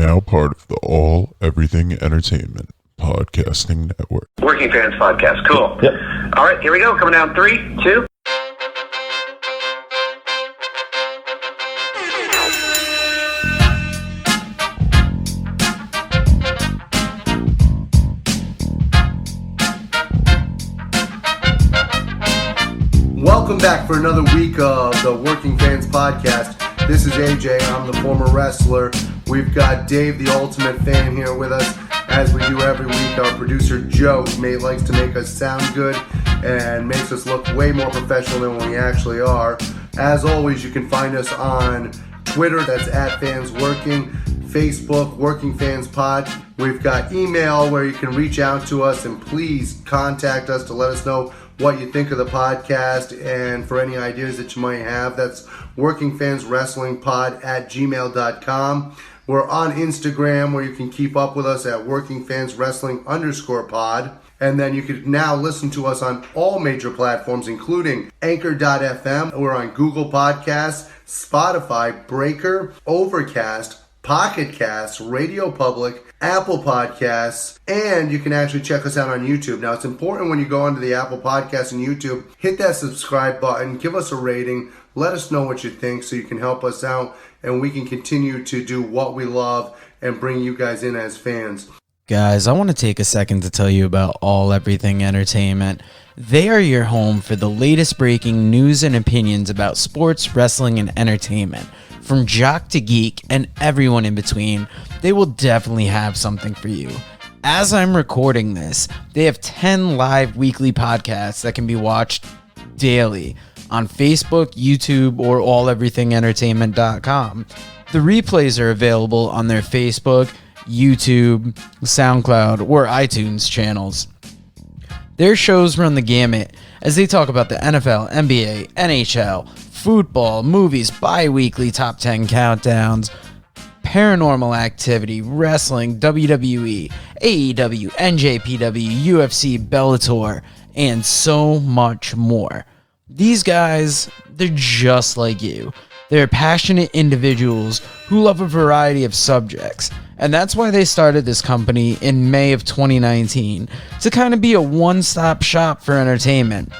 now part of the All Everything Entertainment Podcasting Network. Working Fans Podcast. Cool. Yep. All right, here we go. Coming down 3, 2. Welcome back for another week of the Working Fans Podcast. This is AJ. I'm the former wrestler. We've got Dave, the ultimate fan, here with us. As we do every week, our producer Joe likes to make us sound good and makes us look way more professional than we actually are. As always, you can find us on Twitter, that's @FansWorking, Facebook, Working Fans Pod. We've got email where you can reach out to us and please contact us to let us know what you think of the podcast and for any ideas that you might have. That's workingfanswrestlingpod@gmail.com. We're on Instagram where you can keep up with us at workingfanswrestling_pod. And then you can now listen to us on all major platforms, including Anchor.fm. We're on Google Podcasts, Spotify, Breaker, Overcast, Pocket Casts, Radio Public, Apple Podcasts, and you can actually check us out on YouTube. Now, it's important when you go onto the Apple Podcasts and YouTube, hit that subscribe button, give us a rating, let us know what you think so you can help us out and we can continue to do what we love and bring you guys in as fans. Guys, I want to take a second to tell you about All Everything Entertainment. They are your home for the latest breaking news and opinions about sports, wrestling, and entertainment. From jock to geek and everyone in between, they will definitely have something for you. As I'm recording this, they have 10 live weekly podcasts that can be watched daily on Facebook, YouTube, or alleverythingentertainment.com. The replays are available on their Facebook, YouTube, SoundCloud, or iTunes channels. Their shows run the gamut as they talk about the NFL, NBA, NHL, football, movies, bi-weekly top 10 countdowns, paranormal activity, wrestling, WWE, AEW, NJPW, UFC, Bellator, and so much more. These guys, they're just like you. They're passionate individuals who love a variety of subjects, and that's why they started this company in May of 2019 to kind of be a one-stop shop for entertainment.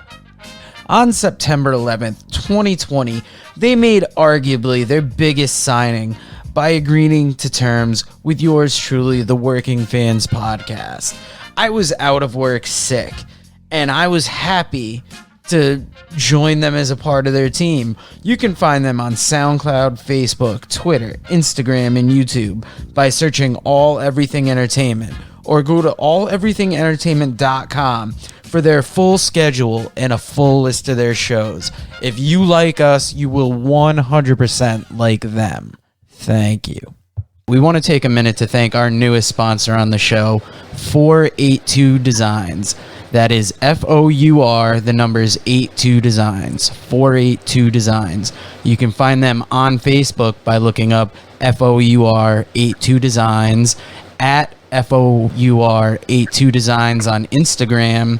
On September 11th, 2020, they made arguably their biggest signing by agreeing to terms with yours truly, the Working Fans Podcast. I was out of work sick, and I was happy to join them as a part of their team. You can find them on SoundCloud, Facebook, Twitter, Instagram, and YouTube by searching All Everything Entertainment, or go to alleverythingentertainment.com for their full schedule and a full list of their shows. If you like us, you will 100% like them. Thank you. We want to take a minute to thank our newest sponsor on the show, 482 Designs. That is FOUR, the numbers 82 Designs, 482 Designs. You can find them on Facebook by looking up FOUR 82 Designs, at FOUR 82 Designs on Instagram.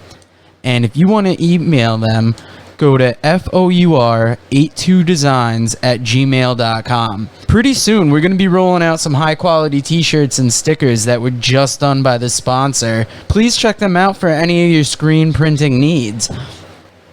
And if you want to email them, go to FOUR82designs@gmail.com. Pretty soon, we're going to be rolling out some high-quality t-shirts and stickers that were just done by the sponsor. Please check them out for any of your screen printing needs.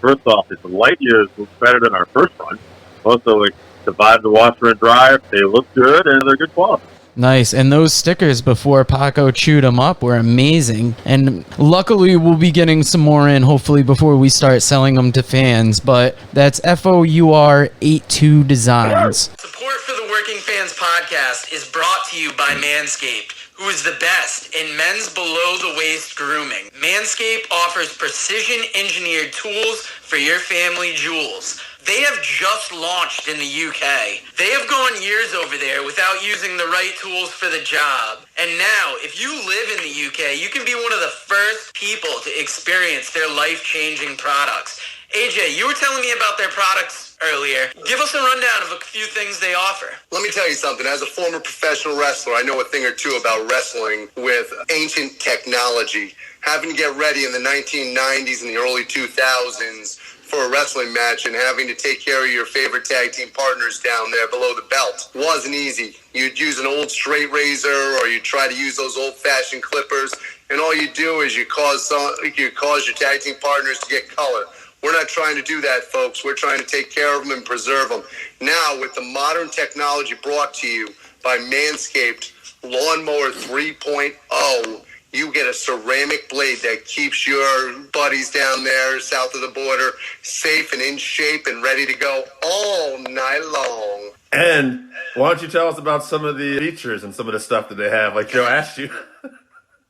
First off, it's light years better than our first run. Also, like, divide the washer and dryer. They look good, and they're good quality. Nice. And those stickers before Paco chewed them up were amazing. And luckily, we'll be getting some more in, hopefully, before we start selling them to fans. But that's FOUR 82 Designs. Support for the Working Fans Podcast is brought to you by Manscaped, who is the best in men's below-the-waist grooming. Manscaped offers precision-engineered tools for your family jewels. They have just launched in the UK. They have gone years over there without using the right tools for the job. And now, if you live in the UK, you can be one of the first people to experience their life-changing products. AJ, you were telling me about their products earlier. Give us a rundown of a few things they offer. Let me tell you something. As a former professional wrestler, I know a thing or two about wrestling with ancient technology. Having to get ready in the 1990s and the early 2000s for a wrestling match and having to take care of your favorite tag team partners down there below the belt wasn't easy. You'd use an old straight razor or you'd try to use those old-fashioned clippers, and all you do is you cause your tag team partners to get color. We're not trying to do that, folks. We're trying to take care of them and preserve them. Now, with the modern technology brought to you by Manscaped Lawnmower 3.0, you get a ceramic blade that keeps your buddies down there south of the border safe and in shape and ready to go all night long. And why don't you tell us about some of the features and some of the stuff that they have, like Joe asked you?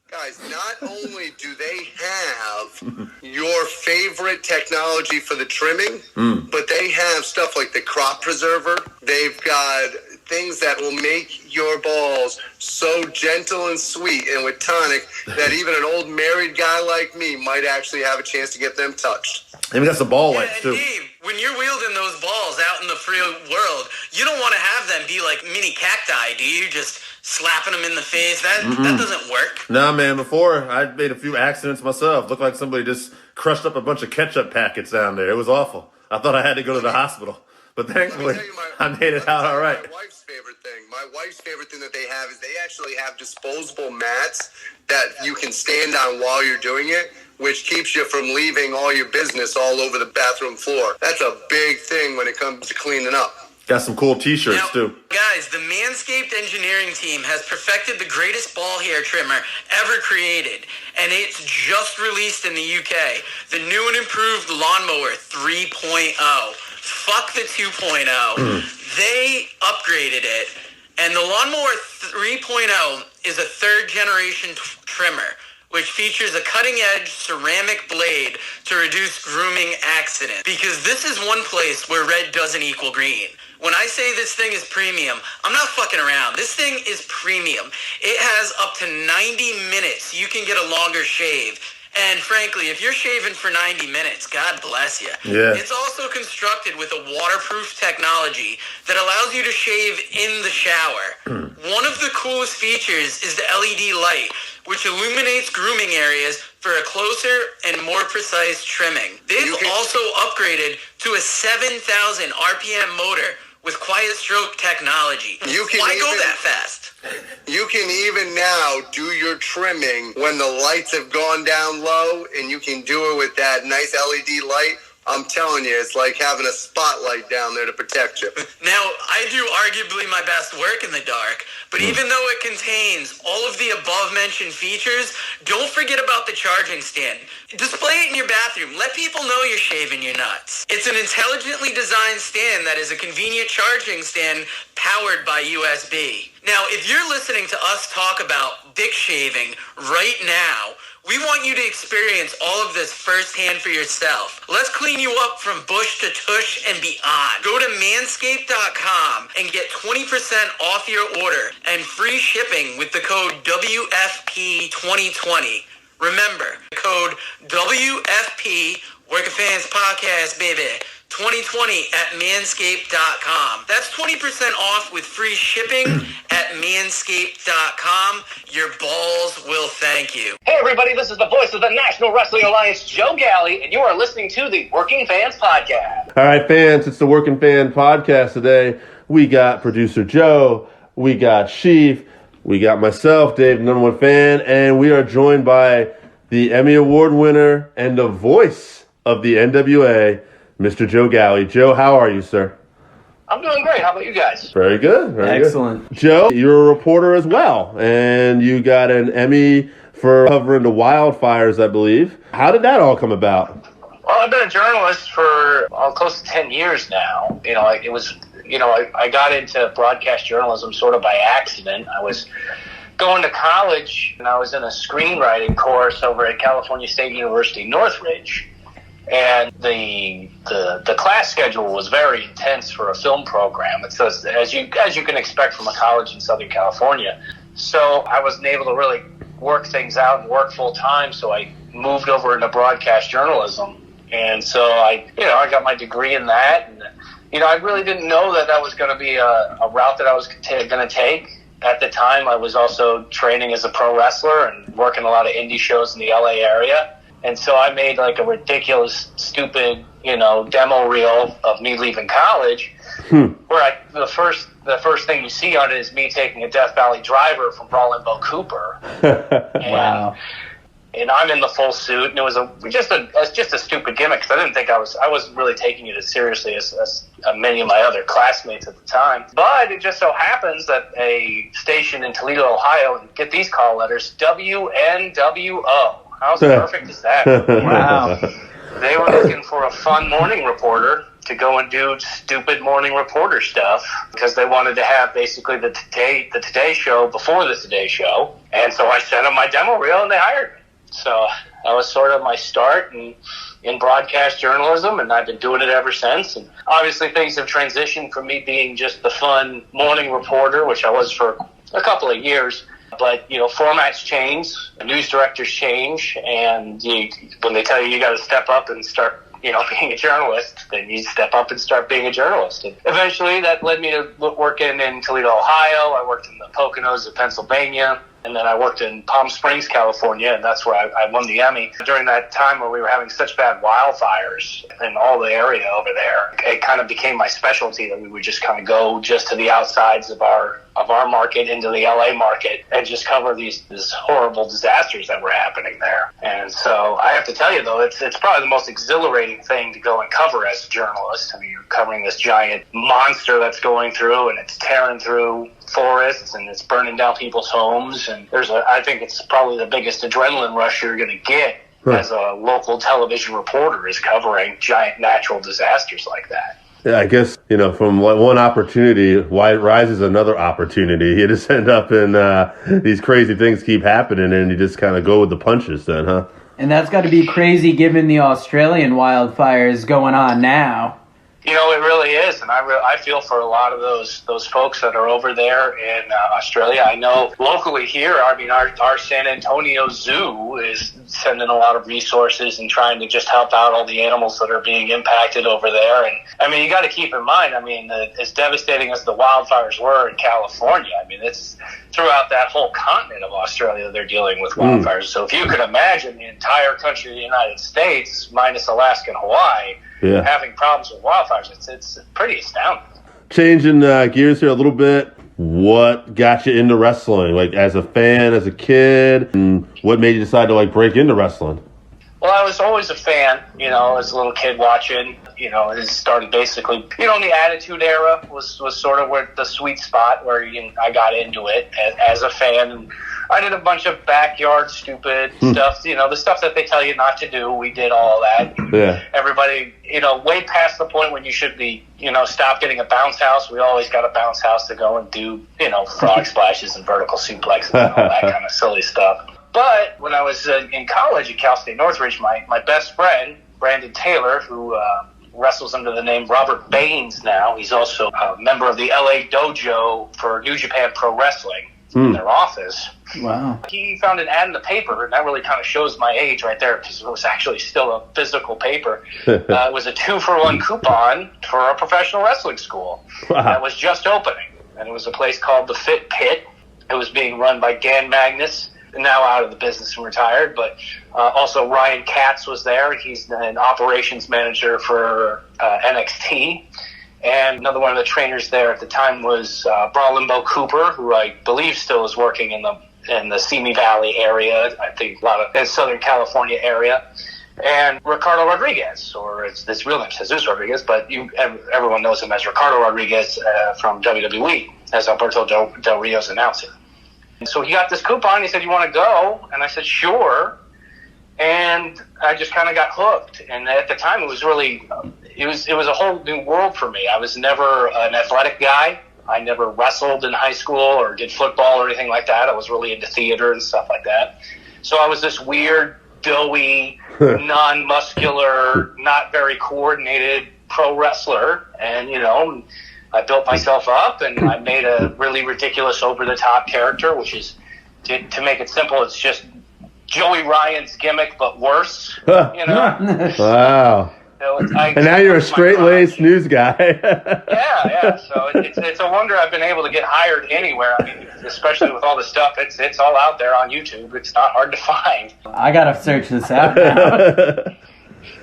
Guys, not only do they have your favorite technology for the trimming, but they have stuff like the crop preserver. They've got things that will make your balls so gentle and sweet and with tonic that even an old married guy like me might actually have a chance to get them touched. And we got some ball wipes, too. Dave, when you're wielding those balls out in the free world, you don't want to have them be like mini cacti, do you? Just slapping them in the face. That doesn't work. Nah, man, before I made a few accidents myself. Looked like somebody just crushed up a bunch of ketchup packets down there. It was awful. I thought I had to go to the hospital. But thankfully, I made it out all right. My wife's favorite thing that they have is they actually have disposable mats that you can stand on while you're doing it, which keeps you from leaving all your business all over the bathroom floor. That's a big thing when it comes to cleaning up. Got some cool t-shirts, too. Guys, the Manscaped engineering team has perfected the greatest ball hair trimmer ever created, and it's just released in the UK. The new and improved Lawnmower 3.0. Fuck the 2.0. They upgraded it, and the Lawnmower 3.0 is a third-generation trimmer, which features a cutting-edge ceramic blade to reduce grooming accidents. Because this is one place where red doesn't equal green. When I say this thing is premium, I'm not fucking around. This thing is premium. It has up to 90 minutes. You can get a longer shave. And frankly, if you're shaving for 90 minutes, God bless you. Yeah. It's also constructed with a waterproof technology that allows you to shave in the shower. One of the coolest features is the LED light, which illuminates grooming areas for a closer and more precise trimming. They've also upgraded to a 7,000 RPM motor with quiet stroke technology. Why go that fast? You can even now do your trimming when the lights have gone down low, and you can do it with that nice LED light. I'm telling you, it's like having a spotlight down there to protect you. Now, I do arguably my best work in the dark, but even though it contains all of the above-mentioned features, don't forget about the charging stand. Display it in your bathroom. Let people know you're shaving your nuts. It's an intelligently designed stand that is a convenient charging stand powered by USB. Now, if you're listening to us talk about dick shaving right now, we want you to experience all of this firsthand for yourself. Let's clean you up from bush to tush and beyond. Go to manscaped.com and get 20% off your order and free shipping with the code WFP2020. Remember, code WFP, Working Fans Podcast, baby. 2020 at manscaped.com. That's 20% off with free shipping at manscaped.com. Your balls will thank you. Hey everybody, this is the voice of the National Wrestling Alliance, Joe Galli, and you are listening to the Working Fans Podcast. All right, fans, it's the Working Fan Podcast today. We got producer Joe, we got Sheaf, we got myself, Dave, number one fan, and we are joined by the Emmy Award winner and the voice of the NWA, Mr. Joe Galli. Joe, how are you, sir? I'm doing great. How about you guys? Very good. Very Excellent. Good. Joe, you're a reporter as well, and you got an Emmy for covering the wildfires, I believe. How did that all come about? Well, I've been a journalist for close to 10 years now. I got into broadcast journalism sort of by accident. I was going to college, and I was in a screenwriting course over at California State University, Northridge. And the class schedule was very intense for a film program. It's as you can expect from a college in Southern California. So I wasn't able to really work things out and work full time. So I moved over into broadcast journalism, and so I got my degree in that. And I really didn't know that was going to be a route that I was going to take. At the time, I was also training as a pro wrestler and working a lot of indie shows in the LA area. And so I made like a ridiculous, stupid, demo reel of me leaving college, where the first thing you see on it is me taking a Death Valley driver from Brawlers Cooper. Wow. And I'm in the full suit, and it was just a stupid gimmick, because I didn't think I wasn't really taking it as seriously as many of my other classmates at the time. But it just so happens that a station in Toledo, Ohio, and get these call letters, WNWO. How perfect is that? Wow. They were looking for a fun morning reporter to go and do stupid morning reporter stuff, because they wanted to have basically the Today Show before the Today Show. And so I sent them my demo reel, and they hired me. So that was sort of my start in broadcast journalism, and I've been doing it ever since. And obviously things have transitioned from me being just the fun morning reporter, which I was for a couple of years. But, formats change, news directors change, and when they tell you got to step up and start, being a journalist, then you step up and start being a journalist. And eventually that led me to working in Toledo, Ohio. I worked in the Poconos of Pennsylvania. And then I worked in Palm Springs, California, and that's where I won the Emmy. During that time where we were having such bad wildfires in all the area over there, it kind of became my specialty that we would just kind of go just to the outsides of our market into the LA market and just cover these horrible disasters that were happening there. And so I have to tell you, though, it's probably the most exhilarating thing to go and cover as a journalist. I mean, you're covering this giant monster that's going through, and it's tearing through forests, and it's burning down people's homes. And I think it's probably the biggest adrenaline rush you're going to get as a local television reporter, is covering giant natural disasters like that. Yeah, I guess, from one opportunity, why it rises another opportunity. You just end up in these crazy things keep happening, and you just kind of go with the punches then, huh? And that's got to be crazy given the Australian wildfires going on now. It really is, and I feel for a lot of those folks that are over there in Australia. I know locally here, I mean, our San Antonio Zoo is sending a lot of resources and trying to just help out all the animals that are being impacted over there. And I mean, you got to keep in mind, I mean, as devastating as the wildfires were in California, I mean, it's throughout that whole continent of Australia they're dealing with wildfires. So if you could imagine the entire country of the United States, minus Alaska and Hawaii, having problems with wildfires, it's pretty astounding. Changing gears here a little bit, what got you into wrestling? Like, as a fan, as a kid, and what made you decide to, break into wrestling? Well, I was always a fan, as a little kid watching. It started basically, in the Attitude Era was sort of where the sweet spot where I got into it as a fan. And I did a bunch of backyard stupid stuff, the stuff that they tell you not to do. We did all that. Yeah. Everybody, way past the point when you should be, stop getting a bounce house. We always got a bounce house to go and do, frog splashes and vertical suplexes and all that kind of silly stuff. But when I was in college at Cal State Northridge, my best friend, Brandon Taylor, who wrestles under the name Robert Baines now, he's also a member of the LA Dojo for New Japan Pro Wrestling in their office. Wow. He found an ad in the paper, and that really kind of shows my age right there, because it was actually still a physical paper. It was a 2-for-1 coupon for a professional wrestling school that was just opening. And it was a place called the Fit Pit. It was being run by Dan Magnus, now out of the business and retired, but also Ryan Katz was there. He's an operations manager for NXT. And another one of the trainers there at the time was Brawlers Cooper, who I believe still is working in the Simi Valley area, I think a lot of in Southern California area. And Ricardo Rodriguez, or his real name is Jesus Rodriguez, but everyone knows him as Ricardo Rodriguez from WWE, as Alberto Del Rio's announcer. So he got this coupon. He said, "You want to go?" And I said, "Sure." And I just kind of got hooked. And at the time, it was a whole new world for me. I was never an athletic guy. I never wrestled in high school or did football or anything like that. I was really into theater and stuff like that. So I was this weird, doughy, non-muscular, not very coordinated pro wrestler. And, I built myself up, and I made a really ridiculous, over-the-top character, which is, to make it simple, it's just Joey Ryan's gimmick, but worse. Wow. And now you're a straight-laced news guy. Yeah. So it's a wonder I've been able to get hired anywhere. I mean, especially with all the stuff, it's all out there on YouTube. It's not hard to find. I gotta search this out now.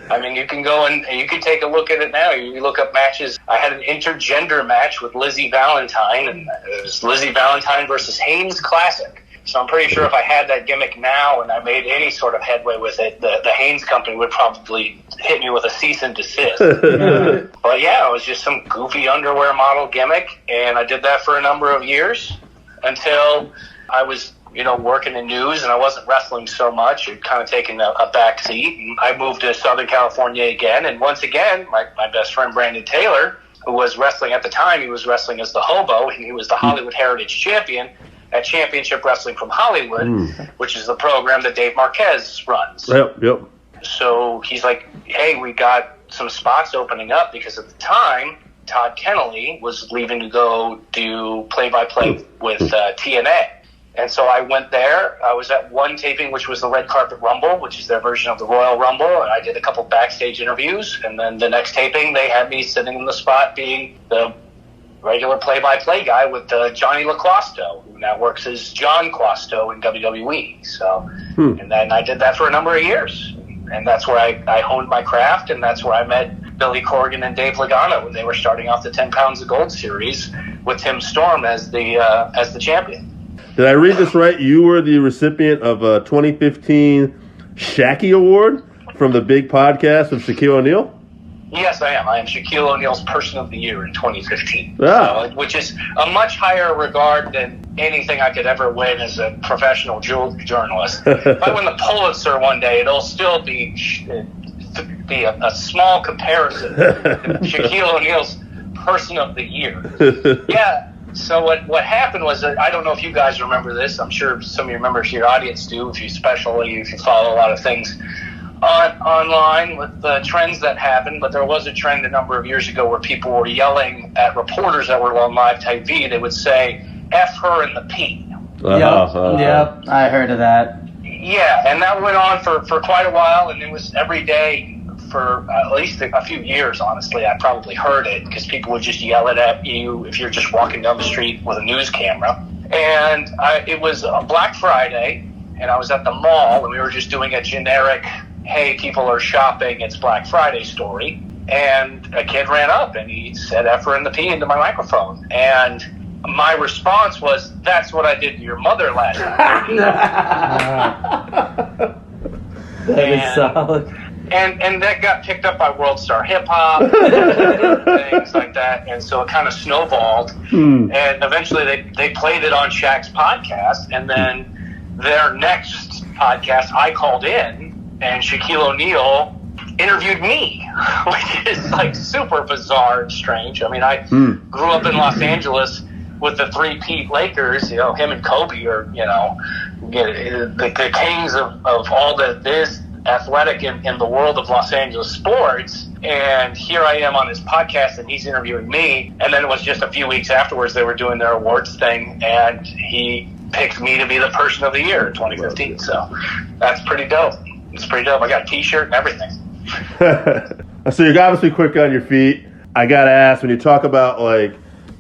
I mean, you can go and you can take a look at it now. You look up matches. I had an intergender match with Lizzie Valentine, and it was Lizzie Valentine versus Haynes Classic. So I'm pretty sure if I had that gimmick now and I made any sort of headway with it, the Haynes company would probably hit me with a cease and desist. But yeah, it was just some goofy underwear model gimmick, and I did that for a number of years until I was, working in news and I wasn't wrestling so much. It kind of taking a back seat. And I moved to Southern California again, and once again, my best friend Brandon Taylor, who was wrestling at the time, he was wrestling as the Hobo, and he was the Hollywood Heritage Champion at Championship Wrestling from Hollywood, which is the program that Dave Marquez runs. Yep. So he's like, hey, we got some spots opening up, because at the time, Todd Kennelly was leaving to go do play-by-play with TNA. And so I went there. I was at one taping, which was the Red Carpet Rumble, which is their version of the Royal Rumble, and I did a couple backstage interviews. And then the next taping, they had me sitting in the spot being the regular play-by-play guy with Johnny LaClosto, who now works as John Quasto in WWE. So, and then I did that for a number of years. And that's where I honed my craft, and that's where I met Billy Corgan and Dave Lagana when they were starting off the 10 Pounds of Gold series with Tim Storm as the champion. Did I read this right? You were the recipient of a 2015 Shaquille Award from the big podcast of Shaquille O'Neal? Yes, I am. I am Shaquille O'Neal's Person of the Year in 2015, which is a much higher regard than anything I could ever win as a professional journalist. If I win the Pulitzer one day, it'll still be a small comparison to Shaquille O'Neal's Person of the Year. Yeah. So what happened was, I don't know if you guys remember this. I'm sure some of your members of your audience do, especially if you follow a lot of things online with the trends that happened. But there was a trend a number of years ago where people were yelling at reporters that were on live TV. They would say, F her in the P. Yep, I heard of that. Yeah, and that went on for quite a while, and it was every day for at least a few years, honestly. I probably heard it because people would just yell it at you if you're just walking down the street with a news camera. And it was Black Friday, and I was at the mall, and we were just doing a generic, hey, people are shopping, it's Black Friday story. And a kid ran up, and he said F her in the P into my microphone. And my response was, that's what I did to your mother last night. That is solid. And that got picked up by World Star Hip Hop and things like that. And so it kind of snowballed. And eventually they played it on Shaq's podcast. And then their next podcast, I called in, and Shaquille O'Neal interviewed me, which is like super bizarre and strange. I mean, I grew up in Los Angeles with the three-peat Lakers. Him and Kobe are, the kings of all this athletic in the world of Los Angeles sports, and here I am on his podcast and he's interviewing me. And then it was just a few weeks afterwards they were doing their awards thing, and he picked me to be the Person of the Year in 2015. So that's pretty dope. It's pretty dope. I got a t-shirt and everything. So you're obviously quick on your feet. I gotta ask, when you talk about like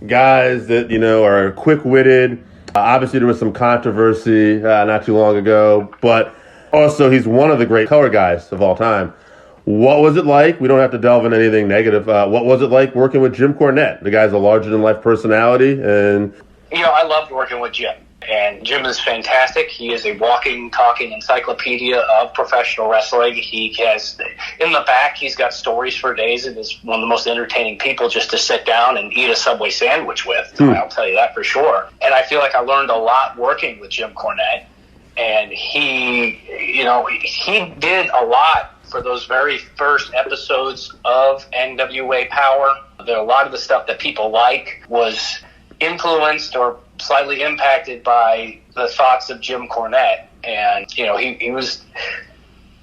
guys that are quick-witted, obviously there was some controversy not too long ago, but also, he's one of the great color guys of all time. What was it like? We don't have to delve into anything negative. What was it like working with Jim Cornette? The guy's a larger-than-life personality. And I loved working with Jim. And Jim is fantastic. He is a walking, talking encyclopedia of professional wrestling. He has, in the back, he's got stories for days, and is one of the most entertaining people just to sit down and eat a Subway sandwich with. I'll tell you that for sure. And I feel like I learned a lot working with Jim Cornette. And he did a lot for those very first episodes of NWA Power. A lot of the stuff that people like was influenced or slightly impacted by the thoughts of Jim Cornette. And, he was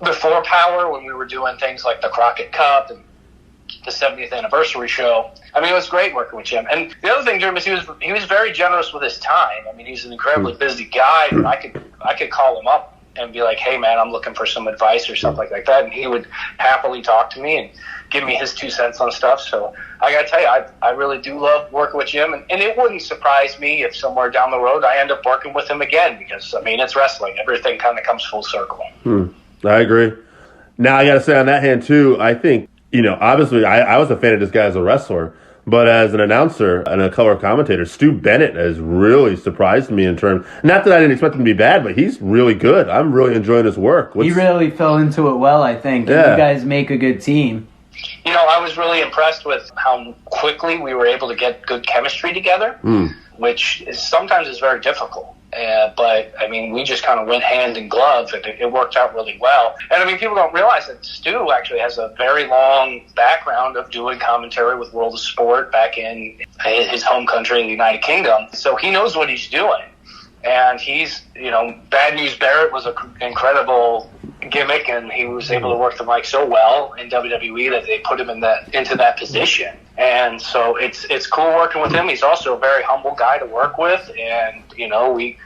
before Power, when we were doing things like the Crockett Cup and the 70th anniversary show. I mean, it was great working with Jim. And the other thing, Jim, is he was very generous with his time. I mean, he's an incredibly busy guy, and I could call him up and be like, hey, man, I'm looking for some advice or something like that. And he would happily talk to me and give me his 2 cents on stuff. So I got to tell you, I really do love working with Jim. And it wouldn't surprise me if somewhere down the road I end up working with him again because, I mean, it's wrestling. Everything kind of comes full circle. I agree. Now, I got to say on that hand, too, I think, obviously I was a fan of this guy as a wrestler. But as an announcer and a color commentator, Stu Bennett has really surprised me in terms. Not that I didn't expect him to be bad, but he's really good. I'm really enjoying his work. He really fell into it well, I think. Yeah. You guys make a good team. I was really impressed with how quickly we were able to get good chemistry together, which sometimes is very difficult. But, I mean, we just kind of went hand in glove, and it worked out really well. And, I mean, people don't realize that Stu actually has a very long background of doing commentary with World of Sport back in his home country in the United Kingdom. So he knows what he's doing. And he's, Bad News Barrett was an incredible gimmick, and he was able to work the mic so well in WWE that they put him into that position. And so it's cool working with him. He's also a very humble guy to work with, and we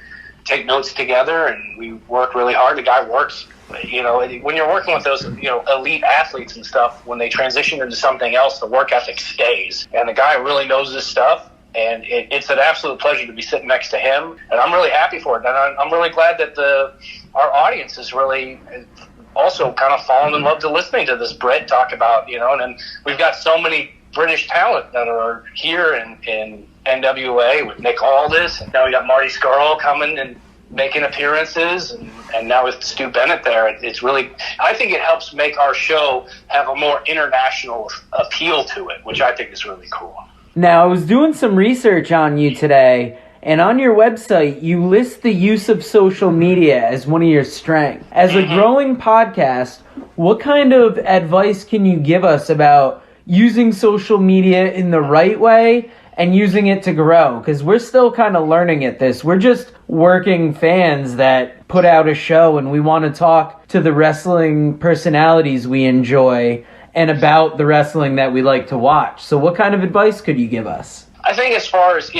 take notes together and we work really hard. The guy works. When you're working with those elite athletes and stuff, when they transition into something else, the work ethic stays, and the guy really knows his stuff. And it's an absolute pleasure to be sitting next to him, and I'm really happy for it. And I'm really glad that our audience is really also kind of fallen in love to listening to this Brit talk about, and then we've got so many British talent that are here in NWA with Nick Aldis, and now we got Marty Scurll coming and making appearances, and now with Stu Bennett there, it's really, I think it helps make our show have a more international appeal to it, which I think is really cool. Now, I was doing some research on you today, and on your website, you list the use of social media as one of your strengths. As a growing podcast, what kind of advice can you give us about using social media in the right way and using it to grow? Because we're still kind of learning at this. We're just working fans that put out a show, and we want to talk to the wrestling personalities we enjoy and about the wrestling that we like to watch. So what kind of advice could you give us? I think as far as,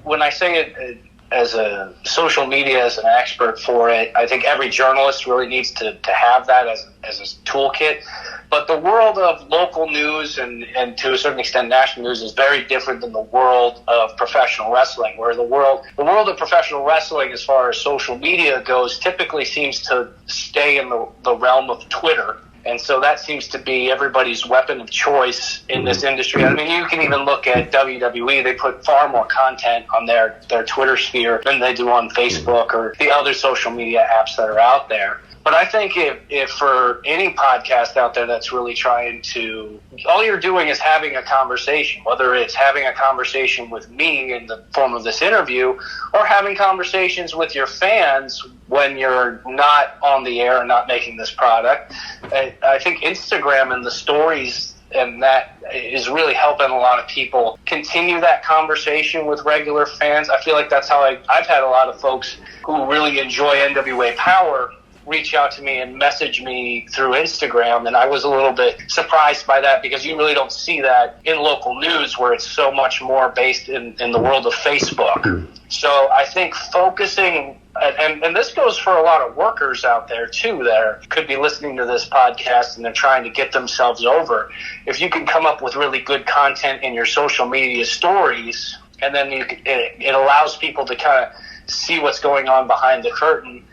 when I say it as a social media, as an expert for it, I think every journalist really needs to have that as a toolkit. But the world of local news and to a certain extent national news is very different than the world of professional wrestling, where the world of professional wrestling, as far as social media goes, typically seems to stay in the realm of Twitter. And so that seems to be everybody's weapon of choice in this industry. I mean, you can even look at WWE. They put far more content on their Twitter sphere than they do on Facebook or the other social media apps that are out there. But I think if for any podcast out there that's really trying to, all you're doing is having a conversation, whether it's having a conversation with me in the form of this interview or having conversations with your fans when you're not on the air and not making this product. I think Instagram and the stories and that is really helping a lot of people continue that conversation with regular fans. I feel like that's how I've had a lot of folks who really enjoy NWA Power reach out to me and message me through Instagram, and I was a little bit surprised by that because you really don't see that in local news where it's so much more based in the world of Facebook. So I think focusing, and this goes for a lot of workers out there too that could be listening to this podcast and they're trying to get themselves over. If you can come up with really good content in your social media stories, and then it allows people to kind of see what's going on behind the curtain,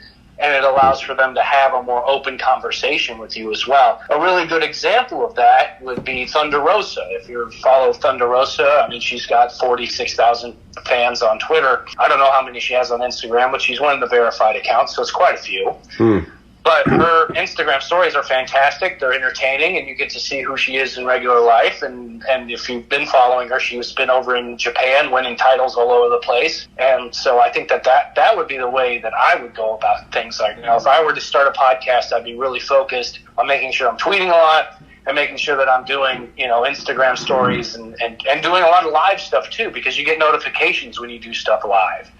and it allows for them to have a more open conversation with you as well. A really good example of that would be Thunder Rosa. If you follow Thunder Rosa, I mean, she's got 46,000 fans on Twitter. I don't know how many she has on Instagram, but she's one of the verified accounts, so it's quite a few. But her Instagram stories are fantastic. They're entertaining, and you get to see who she is in regular life. And if you've been following her, she's been over in Japan winning titles all over the place. And so I think that would be the way that I would go about things. Like, if I were to start a podcast, I'd be really focused on making sure I'm tweeting a lot and making sure that I'm doing, Instagram stories and doing a lot of live stuff too, because you get notifications when you do stuff live.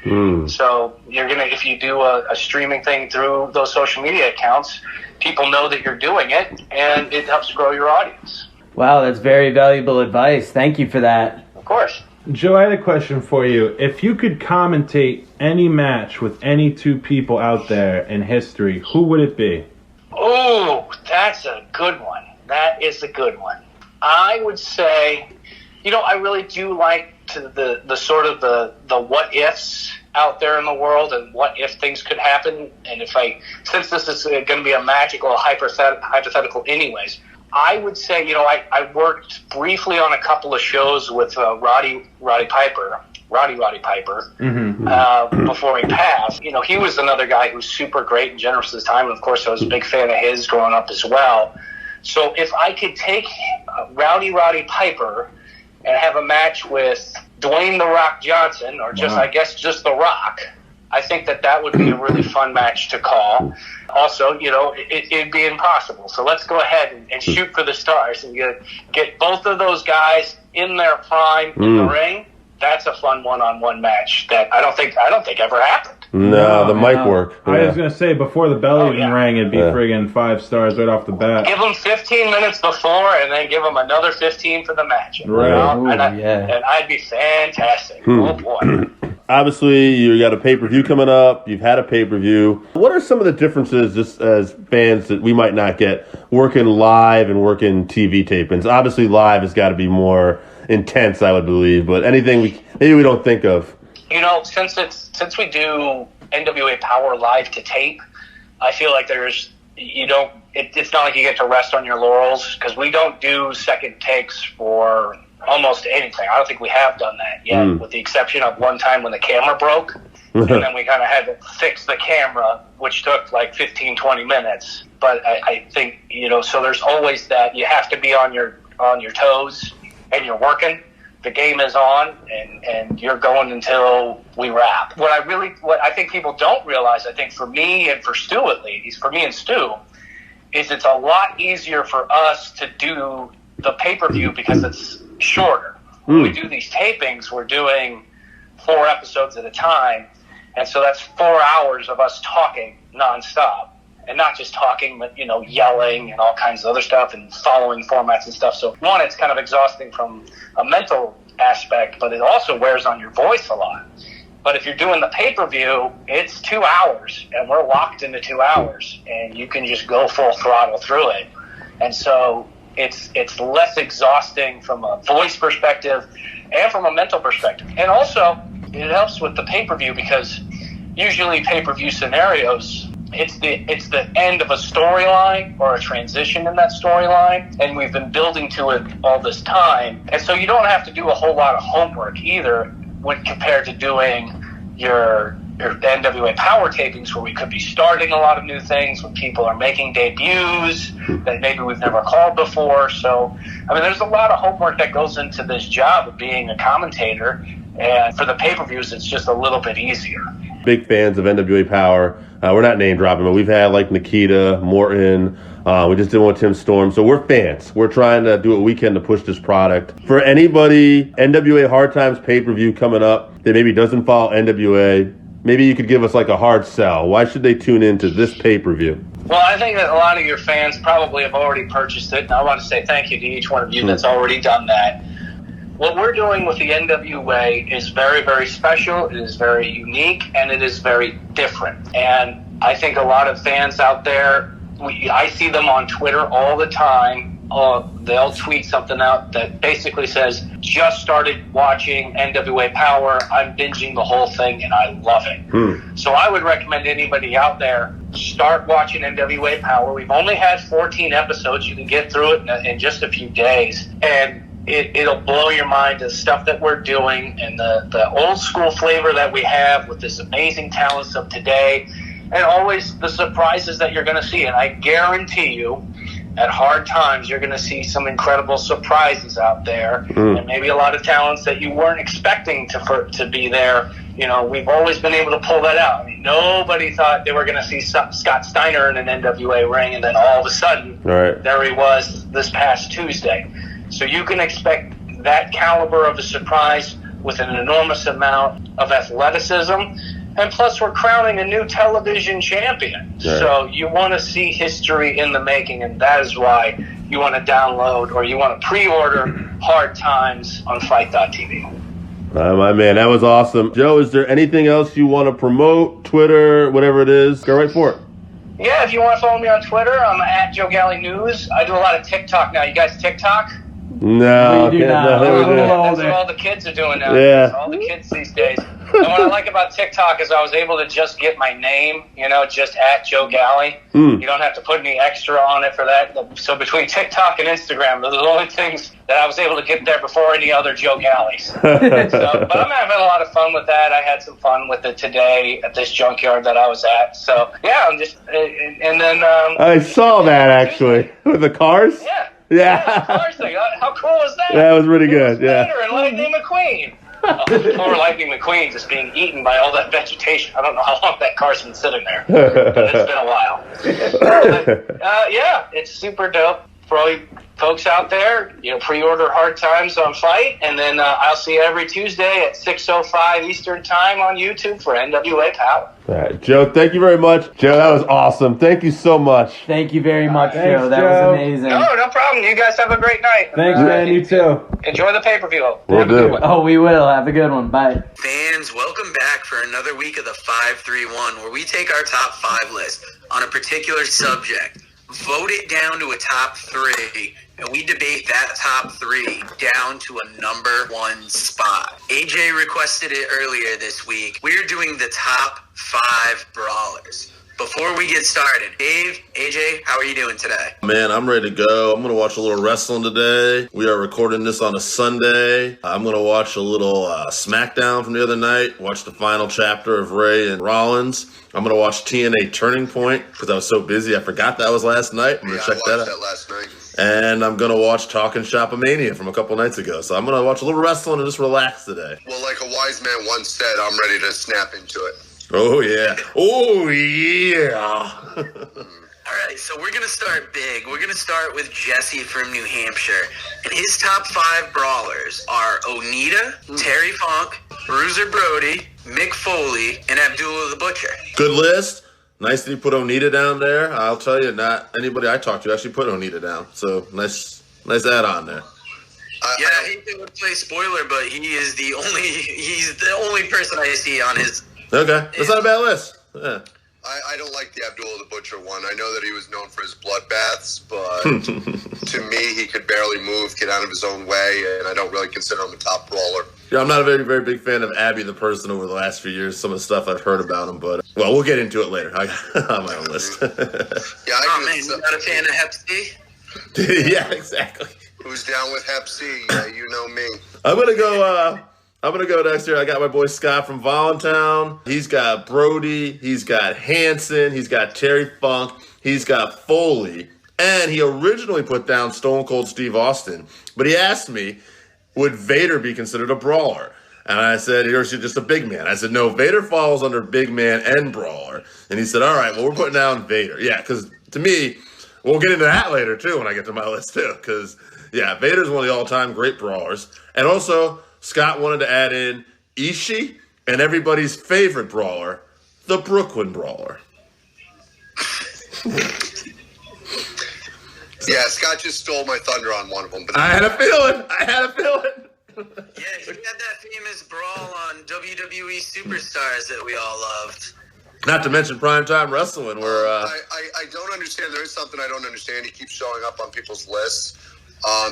So if you do a streaming thing through those social media accounts, people know that you're doing it, and it helps grow your audience. Wow, that's very valuable advice. Thank you for that. Of course. Joe, I had a question for you. If you could commentate any match with any two people out there in history, who would it be? Oh, that's a good one. That is a good one. I would say, I really do like the sort of the what ifs out there in the world and what if things could happen. And since this is going to be a magical hypothetical anyways, I would say, I worked briefly on a couple of shows with Roddy Piper, before he passed. He was another guy who's super great and generous with his time. And of course, I was a big fan of his growing up as well. So if I could take Roddy Piper and have a match with Dwayne The Rock Johnson, or just The Rock, I think that would be a really fun match to call. Also, it'd be impossible. So let's go ahead and shoot for the stars and get both of those guys in their prime in the ring. That's a fun one-on-one match that I don't think ever happened. No, the mic work. Yeah. I was going to say, before the bell even rang, it'd be friggin' 5 stars right off the bat. Give them 15 minutes before and then give them another 15 for the match. Right. And I'd be fantastic. Oh, boy. Obviously, you got a pay-per-view coming up. You've had a pay-per-view. What are some of the differences, just as fans, that we might not get working live and working TV tapings? Obviously, live has got to be more intense, I would believe. But anything maybe we don't think of. Since we do NWA Power live to tape, I feel like it's not like you get to rest on your laurels, because we don't do second takes for almost anything. I don't think we have done that yet, with the exception of one time when the camera broke, and then we kind of had to fix the camera, which took like 15, 20 minutes. But I think, so there's always that. You have to be on your toes, and you're working. The game is on, and you're going until we wrap. What I think people don't realize, I think for me and for Stu at least, for me and Stu, is it's a lot easier for us to do the pay-per-view because it's shorter. When we do these tapings, we're doing 4 episodes at a time, and so that's 4 hours of us talking nonstop. And not just talking, but, yelling and all kinds of other stuff and following formats and stuff. So, one, it's kind of exhausting from a mental aspect, but it also wears on your voice a lot. But if you're doing the pay-per-view, it's 2 hours, and we're locked into 2 hours, and you can just go full throttle through it. And so it's less exhausting from a voice perspective and from a mental perspective. And also, it helps with the pay-per-view, because usually pay-per-view scenarios, it's the end of a storyline or a transition in that storyline, and we've been building to it all this time. And so you don't have to do a whole lot of homework either when compared to doing your NWA Power tapings, where we could be starting a lot of new things, when people are making debuts that maybe we've never called before. So, there's a lot of homework that goes into this job of being a commentator, and for the pay-per-views, it's just a little bit easier. Big fans of NWA Power. We're not name dropping, but we've had like Nikita, Morton. We just did one with Tim Storm. So we're fans. We're trying to do what we can to push this product. For anybody, NWA Hard Times pay-per-view coming up that maybe doesn't follow NWA, maybe you could give us like a hard sell. Why should they tune into this pay-per-view? Well, I think that a lot of your fans probably have already purchased it, and I want to say thank you to each one of you that's already done that. What we're doing with the NWA is very, very special. It is very unique, and it is very different. And I think a lot of fans out there, I see them on Twitter all the time. They'll tweet something out that basically says, just started watching NWA Power. I'm binging the whole thing, and I love it. So I would recommend anybody out there, start watching NWA Power. We've only had 14 episodes. You can get through it in just a few days. And it'll blow your mind, the stuff that we're doing and the old school flavor that we have with this amazing talents of today, and always the surprises that you're going to see. And I guarantee you, at Hard Times, you're going to see some incredible surprises out there, and maybe a lot of talents that you weren't expecting to be there. We've always been able to pull that out. Nobody thought they were going to see Scott Steiner in an NWA ring, and then all of a sudden, there he was this past Tuesday. So you can expect that caliber of a surprise with an enormous amount of athleticism. And plus, we're crowning a new television champion. So you want to see history in the making, and that is why you want to download or you want to pre-order Hard Times on Fight.tv. My man, that was awesome. Joe, is there anything else you want to promote? Twitter, whatever it is, go right for it. Yeah, if you want to follow me on Twitter, I'm at Joe Galli News. I do a lot of TikTok now. You guys TikTok? No, We do not. That's what all the kids are doing now. Yeah. All the kids these days. And what I like about TikTok is I was able to just get my name, just at Joe Galli. You don't have to put any extra on it for that. So between TikTok and Instagram, those are the only things that I was able to get there before any other Joe Gallis. But I'm having a lot of fun with that. I had some fun with it today at this junkyard that I was at. So, yeah, I'm just, and then... I saw that, actually, with the cars. Yeah, the cars thing. How cool was that? That was really good, yeah. Vader and Lightning McQueen. Poor Lightning McQueen just being eaten by all that vegetation. I don't know how long that car's been sitting there, but it's been a while. Yeah, it's super dope for all you folks out there. Pre-order Hard Times on Fight, and then I'll see you every Tuesday at 6:05 Eastern Time on YouTube for NWA Power. All right, Joe, thank you very much. Joe, that was awesome. Thank you so much. Thank you very much, Thanks, Joe. That Joe. was amazing. No problem. You guys have a great night. Thanks, man. You too. Enjoy the pay-per-view. Will do. Oh, we will. Have a good one. Bye. Fans, welcome back for another week of the 531, where we take our top 5 list on a particular subject, vote it down to a top 3, and we debate that top 3 down to a number 1 spot. AJ requested it earlier this week. We're doing the top 5 brawlers. Before we get started, Dave, AJ, how are you doing today? Man, I'm ready to go. I'm going to watch a little wrestling today. We are recording this on a Sunday. I'm going to watch a little SmackDown from the other night, watch the final chapter of Ray and Rollins. I'm going to watch TNA Turning Point because I was so busy I forgot that was last night. I'm going to check that out. I watched that last night. And I'm going to watch Talking Shop-A-Mania from a couple nights ago. So I'm going to watch a little wrestling and just relax today. Well, like a wise man once said, I'm ready to snap into it. Oh, yeah. Oh, yeah. All right, so we're going to start big. We're going to start with Jesse from New Hampshire. And his top 5 brawlers are Onita, Terry Funk, Bruiser Brody, Mick Foley, and Abdullah the Butcher. Good list. Nice that you put Onita down there. I'll tell you, not anybody I talked to actually put Onita down. So nice add-on there. Yeah, I hate to play spoiler, but he's the only person I see on his... Okay, that's not a bad list. Yeah. I don't like the Abdullah the Butcher one. I know that he was known for his bloodbaths, but to me, he could barely move, get out of his own way, and I don't really consider him a top brawler. Yeah, I'm not a very, very big fan of Abby the person over the last few years. Some of the stuff I've heard about him, but we'll get into it later. I got on my own list. You not a fan of Hep C? Yeah, exactly. Who's down with Hep C? Yeah, you know me. I'm gonna go next year. I got my boy Scott from Voluntown. He's got Brody. He's got Hanson. He's got Terry Funk. He's got Foley. And he originally put down Stone Cold Steve Austin. But he asked me, would Vader be considered a brawler? And I said, or is he just a big man? I said, no, Vader falls under big man and brawler. And he said, all right, well, we're putting down Vader. Yeah, because to me, we'll get into that later, too, when I get to my list, too. Because, yeah, Vader's one of the all-time great brawlers. And also, Scott wanted to add in Ishii and everybody's favorite brawler, the Brooklyn Brawler. Yeah, Scott just stole my thunder on one of them. But I had a feeling. Yeah, he had that famous brawl on WWE Superstars that we all loved. Not to mention primetime wrestling, where I don't understand. There is something I don't understand. He keeps showing up on people's lists.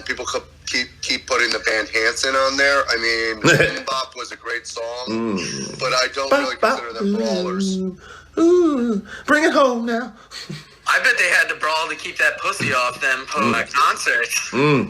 People keep putting the Van Hansen on there. I mean, Bop was a great song, but I don't really consider them brawlers. Ooh, bring it home now. I bet they had to brawl to keep that pussy off them post-concert.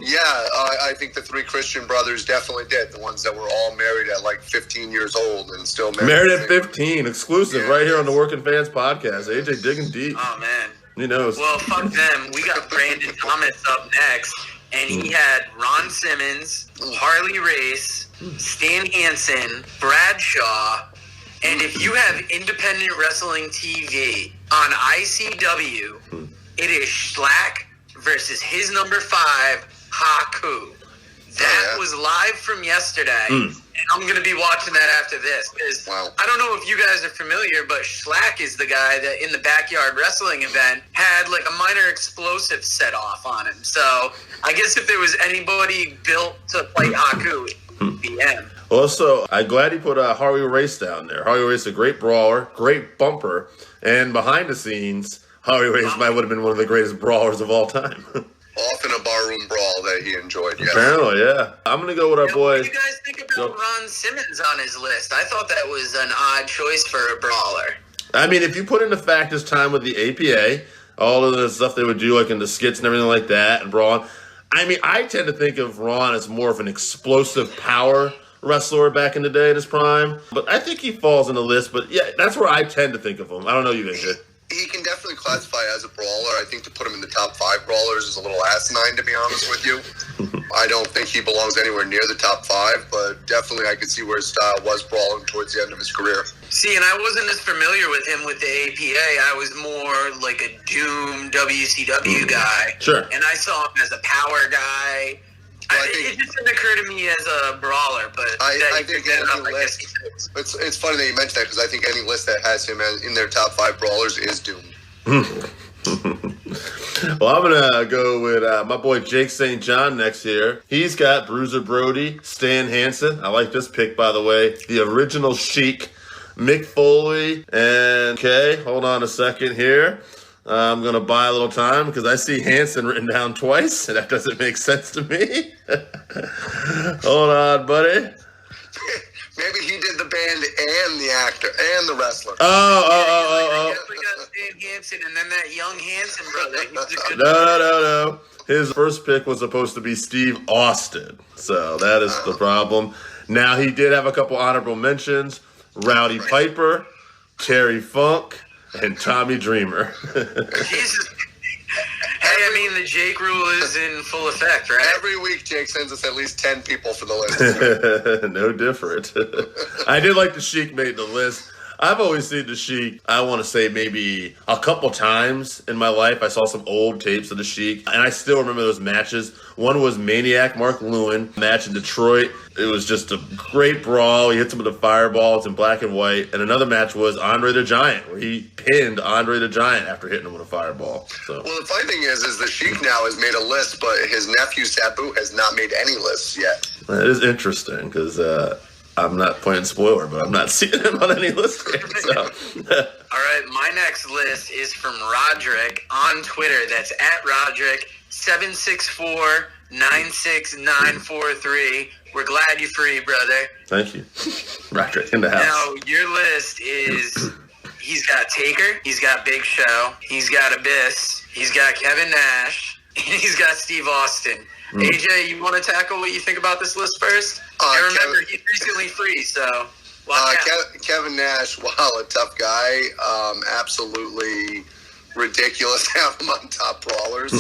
Yeah, I think the 3 Christian brothers definitely did. The ones that were all married at like 15 years old and still married. Married at 15, exclusive right here on the Working Fans podcast. AJ digging deep. Oh, man. He knows. Well, fuck them. We got Brandon Thomas up next, and he had Ron Simmons, Harley Race, Stan Hansen, Bradshaw, and if you have independent wrestling TV on ICW, it is Schlack versus his number 5, Haku. That was live from yesterday, and I'm going to be watching that after this. Because I don't know if you guys are familiar, but Schlack is the guy that in the backyard wrestling event had like a minor explosive set off on him. So I guess if there was anybody built to fight Haku, it'd be him. Also, I'm glad he put Harley Race down there. Harley Race, a great brawler, great bumper, and behind the scenes, Harley Race might would have been one of the greatest brawlers of all time. Often a barroom brawl that he enjoyed, yes. Apparently, yeah. I'm going to go with our boy. What do you guys think about Ron Simmons on his list? I thought that was an odd choice for a brawler. I mean, if you put into fact his time with the APA, all of the stuff they would do, like in the skits and everything like that, and brawling, I mean, I tend to think of Ron as more of an explosive power wrestler back in the day in his prime. But I think he falls in the list. But yeah, that's where I tend to think of him. I don't know you, AJ. He can definitely classify as a brawler. I think to put him in the top 5 brawlers is a little asinine, to be honest with you. I don't think he belongs anywhere near the top 5, but definitely I could see where his style was brawling towards the end of his career. See, and I wasn't as familiar with him with the APA. I was more like a Doom WCW guy. Sure. And I saw him as a power guy. It just didn't occur to me as a brawler, but I think any list. It's funny that you mentioned that because I think any list that has him in their top 5 brawlers is doomed. Well, I'm going to go with my boy Jake St. John next here. He's got Bruiser Brody, Stan Hansen. I like this pick, by the way. The original Sheik, Mick Foley, and okay, hold on a second here. I'm going to buy a little time because I see Hansen written down twice, and that doesn't make sense to me. Hold on, buddy. Maybe he did the band and the actor and the wrestler. Oh. We got Stan Hansen and then that young Hansen brother. No. His first pick was supposed to be Steve Austin, so that is the problem. Now, he did have a couple honorable mentions. Rowdy Piper, Terry Funk, and Tommy Dreamer. Jesus. Hey, I mean, the Jake rule is in full effect, right? Every week, Jake sends us at least 10 people for the list. No different. I did like the Sheik made the list. I've always seen the Sheik, I want to say maybe a couple times in my life. I saw some old tapes of the Sheik, and I still remember those matches. One was Maniac Mark Lewin, match in Detroit. It was just a great brawl. He hits him with a fireball. It's in black and white. And another match was Andre the Giant, where he pinned Andre the Giant after hitting him with a fireball. So. Well, the funny thing is the Sheik now has made a list, but his nephew Sabu has not made any lists yet. That is interesting, because I'm not playing spoiler, but I'm not seeing him on any list here. So. All right, my next list is from Roderick on Twitter. That's at Roderick764-96943. We're glad you're free, brother. Thank you. Roderick in the house. Now, your list is, he's got Taker, he's got Big Show, he's got Abyss, he's got Kevin Nash, and he's got Steve Austin. AJ, you want to tackle what you think about this list first? And remember, he's recently free, so... Kevin Nash, wow, a tough guy. Absolutely ridiculous to have him on top brawlers.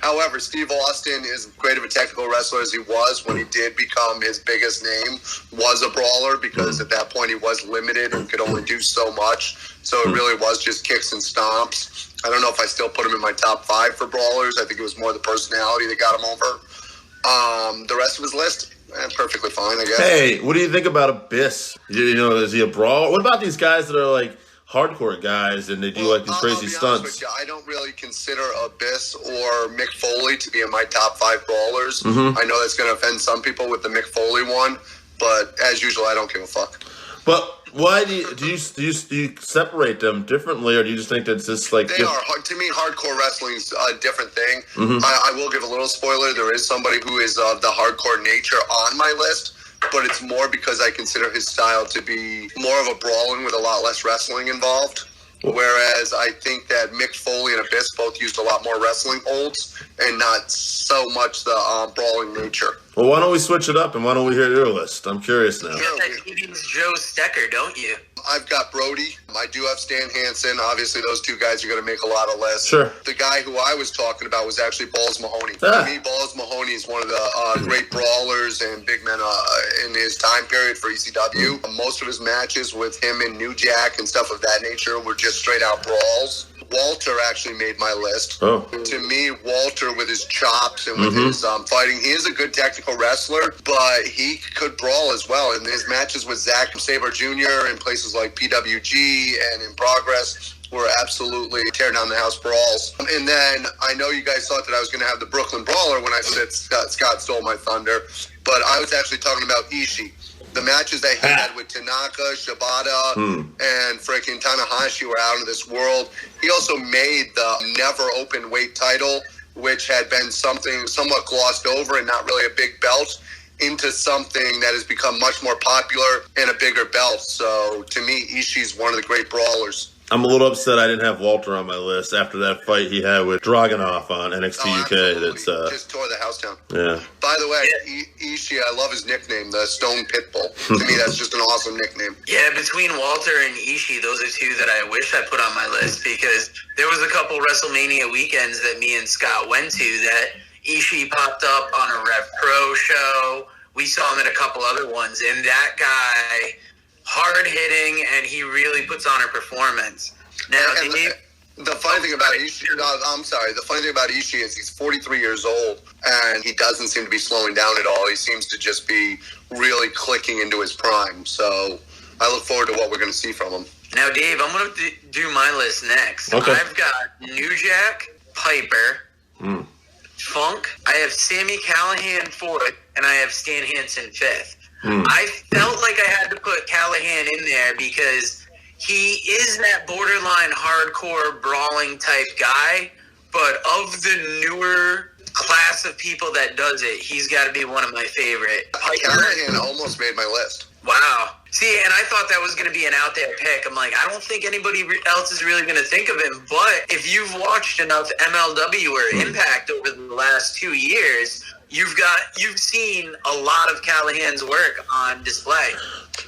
However, Steve Austin, as great of a technical wrestler as he was, when he did become his biggest name, was a brawler because at that point he was limited and could only do so much. So it really was just kicks and stomps. I don't know if I still put him in my top 5 for brawlers. I think it was more the personality that got him over. The rest of his list, perfectly fine, I guess. Hey, what do you think about Abyss? You know, is he a brawler? What about these guys that are like hardcore guys and they do like these crazy stunts? I don't really consider Abyss or Mick Foley to be in my top 5 brawlers. I know that's going to offend some people with the Mick Foley one, but as usual, I don't give a fuck. But why do you separate them differently, or do you just think that's just like... They are. To me, hardcore wrestling is a different thing. I will give a little spoiler. There is somebody who is of the hardcore nature on my list, but it's more because I consider his style to be more of a brawling with a lot less wrestling involved. Whereas I think that Mick Foley and Abyss both used a lot more wrestling holds and not so much the brawling nature. Well, why don't we switch it up and why don't we hear your list? I'm curious now. You got that Eating's Joe Stecker, don't you? I've got Brody. I do have Stan Hansen. Obviously, those two guys are going to make a lot of lists. Sure. The guy who I was talking about was actually Balls Mahoney. To me, Balls Mahoney is one of the great brawlers and big men in his time period for ECW. Most of his matches with him in New Jack and stuff of that nature were just straight out brawls. Walter actually made my list. To me, Walter, with his chops and with his fighting, he is a good technical wrestler, but he could brawl as well. In his matches with Zack Sabre Jr. in places like PWG and in Progress, were absolutely tear down the house brawls. And then I know you guys thought that I was going to have the Brooklyn Brawler when I said Scott stole my thunder, but I was actually talking about Ishii. The matches that he had with Tanaka, Shibata, and freaking Tanahashi were out of this world. He also made the never open weight title, which had been something somewhat glossed over and not really a big belt, into something that has become much more popular and a bigger belt. So to me, Ishii's one of the great brawlers. I'm a little upset I didn't have Walter on my list after that fight he had with Dragunov on NXT UK. That's just tore the house down. Yeah. By the way, Ishii, I love his nickname, the Stone Pitbull. To me, that's just an awesome nickname. Yeah, between Walter and Ishii, those are two that I wish I put on my list, because there was a couple WrestleMania weekends that me and Scott went to that Ishii popped up on a Rev Pro show. We saw him at a couple other ones, and that guy, hard hitting, and he really puts on a performance. Now, the funny thing about Ishii, the funny thing about Ishii is he's 43 years old, and he doesn't seem to be slowing down at all. He seems to just be really clicking into his prime. So I look forward to what we're going to see from him. Now, Dave, I'm going to do my list next. Okay. I've got New Jack, Piper, Funk. I have Sami Callihan fourth, and I have Stan Hansen fifth. I felt like I had to put Callahan in there because he is that borderline hardcore brawling type guy, but of the newer class of people that does it, he's got to be one of my favorite. Callahan almost made my list. Wow. See, and I thought that was going to be an out there pick. I'm like, I don't think anybody else is really going to think of him. But if you've watched enough MLW or Impact over the last 2 years, you've seen a lot of Callahan's work on display.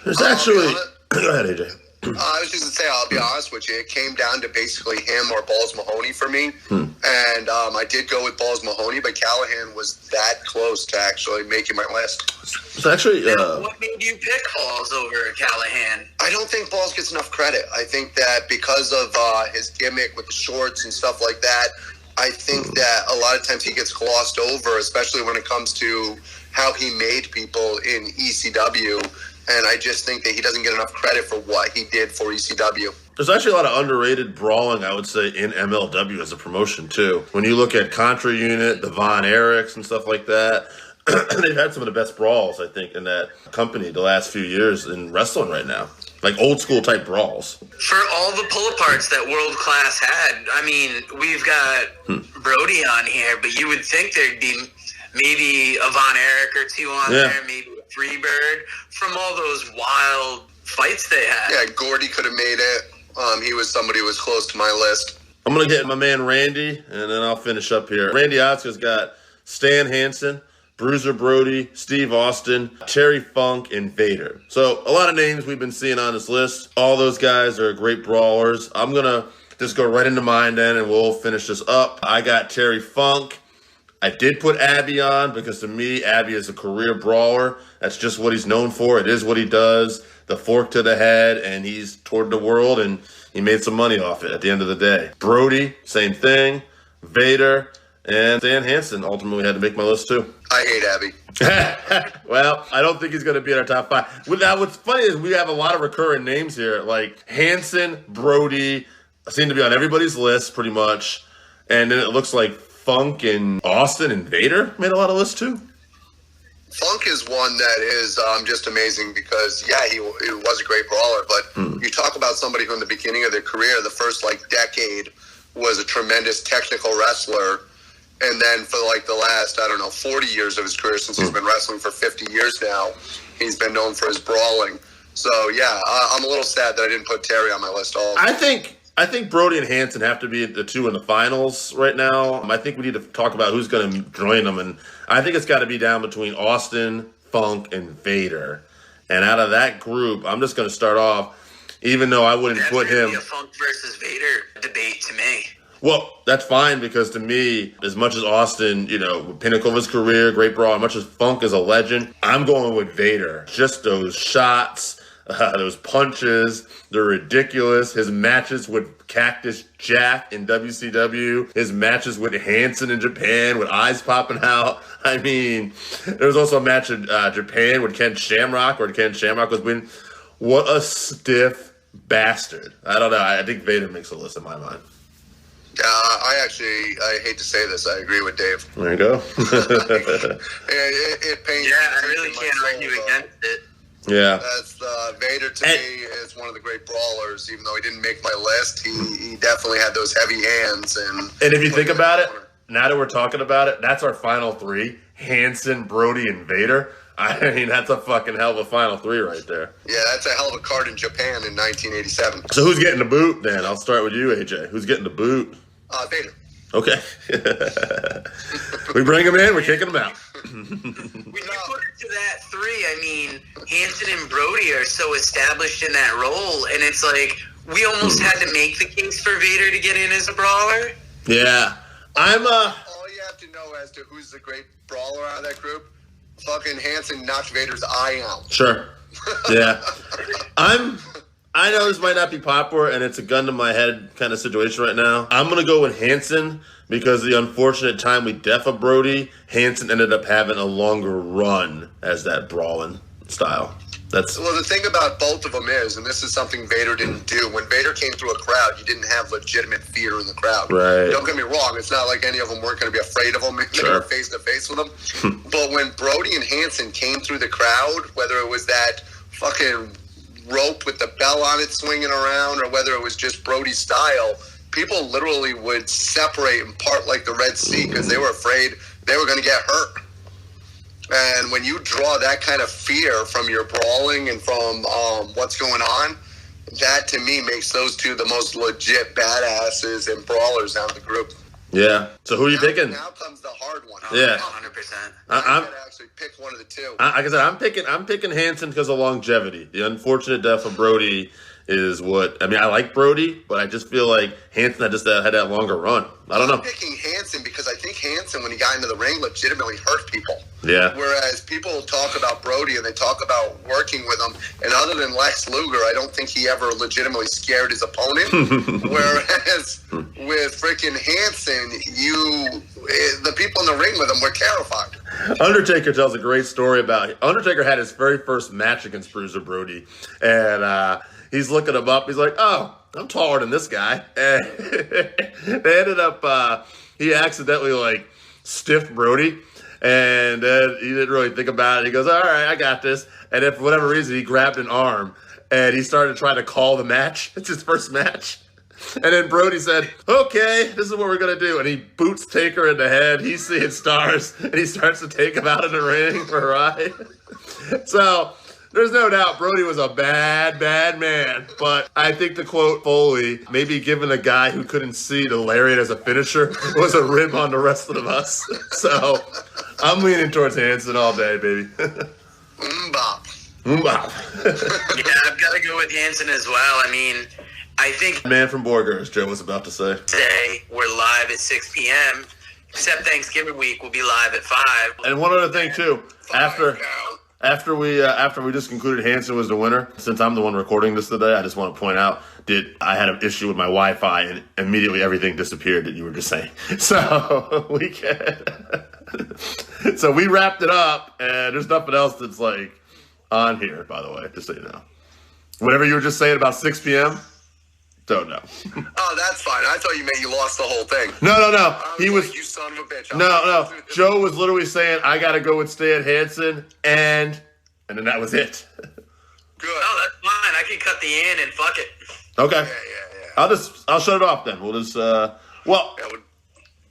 There's actually... Go ahead, AJ. I was just going to say, I'll be honest with you, it came down to basically him or Balls Mahoney for me. And I did go with Balls Mahoney, but Callahan was that close to actually making my list. It's actually... what made you pick Balls over Callahan? I don't think Balls gets enough credit. I think that because of his gimmick with the shorts and stuff like that, I think that a lot of times he gets glossed over, especially when it comes to how he made people in ECW. And I just think that he doesn't get enough credit for what he did for ECW. There's actually a lot of underrated brawling, I would say, in MLW as a promotion, too. When you look at Contra Unit, the Von Erichs and stuff like that, they've had some of the best brawls, I think, in that company the last few years in wrestling right now. Like old-school type brawls. For all the pull-aparts that World Class had, I mean, we've got Brody on here, but you would think there'd be maybe a Von Erich or two on there, maybe a Freebird, from all those wild fights they had. Yeah, Gordy could have made it. He was somebody who was close to my list. I'm going to get my man Randy, and then I'll finish up here. Randy Oscar's got Stan Hansen, Bruiser Brody, Steve Austin, Terry Funk, and Vader. So a lot of names we've been seeing on this list. All those guys are great brawlers. I'm going to just go right into mine then, and we'll finish this up. I got Terry Funk. I did put Abby on because to me, Abby is a career brawler. That's just what he's known for. It is what he does. The fork to the head, and he's toured the world, and he made some money off it at the end of the day. Brody, same thing. Vader, and Stan Hansen ultimately had to make my list too. I hate Abby. Well, I don't think he's going to be in our top five. Now, what's funny is we have a lot of recurring names here, like Hansen, Brody, seem to be on everybody's list pretty much. And then it looks like Funk and Austin and Vader made a lot of lists too. Funk is one that is just amazing because, yeah, he was a great brawler, but you talk about somebody who in the beginning of their career, the first decade, was a tremendous technical wrestler, and then for the last, 40 years of his career, since he's been wrestling for 50 years now, he's been known for his brawling. So, yeah, I'm a little sad that I didn't put Terry on my list also. I think Brody and Hansen have to be the two in the finals right now. I think we need to talk about who's going to join them, and I think it's got to be down between Austin, Funk, and Vader. And out of that group, I'm just going to start off, even though I wouldn't put him... That's a Funk versus Vader debate to me. Well, that's fine because to me, as much as Austin, pinnacle of his career, great brawl, as much as Funk is a legend, I'm going with Vader. Just those shots, those punches, they're ridiculous. His matches with Cactus Jack in WCW, his matches with Hansen in Japan with eyes popping out. I mean, there was also a match in Japan with Ken Shamrock where Ken Shamrock was winning. What a stiff bastard. I don't know. I think Vader makes a list in my mind. I hate to say this, I agree with Dave. There you go. it pains me. Yeah, I really can't argue against it. Yeah. That's Vader to me is one of the great brawlers. Even though he didn't make my list, he definitely had those heavy hands. And if you think about it, now that we're talking about it, that's our final three: Hanson, Brody, and Vader. I mean, that's a fucking hell of a final three right there. Yeah, that's a hell of a card in Japan in 1987. So who's getting the boot then? I'll start with you, AJ. Who's getting the boot? Vader. Okay. We bring him in, we're kicking him out. When you put it to that three, I mean, Hanson and Brody are so established in that role, and it's like, we almost had to make the case for Vader to get in as a brawler. Yeah. All you have to know as to who's the great brawler out of that group, fucking Hanson knocked Vader's eye out. Sure. Yeah. I know this might not be popular, and it's a gun to my head kind of situation right now. I'm going to go with Hanson because the unfortunate time we defa Brody, Hanson ended up having a longer run as that brawling style. Well, the thing about both of them is, and this is something Vader didn't do, when Vader came through a crowd, you didn't have legitimate fear in the crowd. Right. Don't get me wrong, it's not like any of them weren't going to be afraid of him. They were face to face with him. But when Brody and Hanson came through the crowd, whether it was that fucking rope with the bell on it swinging around or whether it was just Brody's style, people literally would separate and part like the Red Sea because they were afraid they were going to get hurt. And when you draw that kind of fear from your brawling and from what's going on, that to me makes those two the most legit badasses and brawlers out of the group. Yeah. So who are you picking? Now comes the hard one. Yeah. 100%. I'm gonna actually pick one of the two. Like I said, I'm picking Hanson because of longevity. The unfortunate death of Brody is what I mean. I like Brody, but I just feel like Hanson had that longer run. I don't know. I'm picking Hanson because I think Hanson, when he got into the ring, legitimately hurt people. Yeah. Whereas people talk about Brody and they talk about working with him, and other than Lex Luger, I don't think he ever legitimately scared his opponent. Whereas with freaking Hanson, the people in the ring with him were terrified. Undertaker tells a great story about Undertaker had his very first match against Bruiser Brody, and he's looking him up. He's like, "Oh, I'm taller than this guy." And they ended up he accidentally stiffed Brody. And he didn't really think about it. He goes, "All right, I got this." And then for whatever reason, he grabbed an arm and he started trying to call the match. It's his first match. And then Brody said, "Okay, this is what we're going to do." And he boots Taker in the head. He's seeing stars. And he starts to take him out of the ring for a ride. So there's no doubt Brody was a bad, bad man. But I think to quote Foley, maybe giving a guy who couldn't see the lariat as a finisher was a rib on the rest of us. So I'm leaning towards Hanson all day, baby. Mbop. Yeah, I've got to go with Hanson as well. I mean, I think Man from Borger, as Joe was about to say. today we're live at 6 p.m. Except Thanksgiving week, we'll be live at 5. And one other thing too, after we just concluded Hanson was the winner, since I'm the one recording this today, I just want to point out that I had an issue with my Wi-Fi and immediately everything disappeared that you were just saying. So so we wrapped it up, and there's nothing else that's on here, by the way, just so you know. Whatever you were just saying about 6 p.m., don't know. Oh, that's fine. I thought you meant you lost the whole thing. No. He was you son of a bitch. No. Joe was literally saying, "I got to go with Stan Hansen," and then that was it. Good. Oh, that's fine. I can cut the in and fuck it. Okay. Yeah. I'll shut it off then. We'll just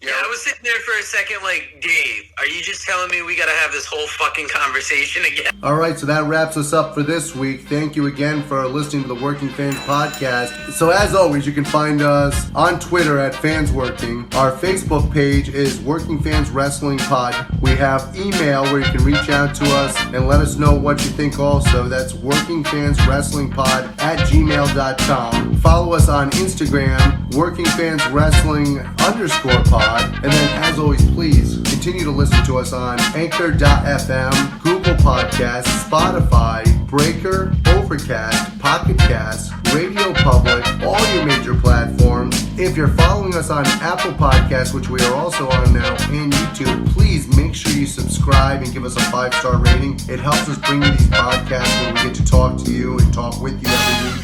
Yeah, I was sitting there for a second like, Dave, are you just telling me we got to have this whole fucking conversation again? All right, so that wraps us up for this week. Thank you again for listening to the Working Fans Podcast. So as always, you can find us on Twitter at FansWorking. Our Facebook page is Working Fans Wrestling Pod. We have email where you can reach out to us and let us know what you think also. That's workingfanswrestlingpod@gmail.com. Follow us on Instagram, WorkingFansWrestling_pod. And then, as always, please continue to listen to us on Anchor.fm, Google Podcasts, Spotify, Breaker, Overcast, Pocket Cast, Radio Public, all your major platforms. If you're following us on Apple Podcasts, which we are also on now, and YouTube, please make sure you subscribe and give us a 5-star rating. It helps us bring you these podcasts where we get to talk to you and talk with you every week.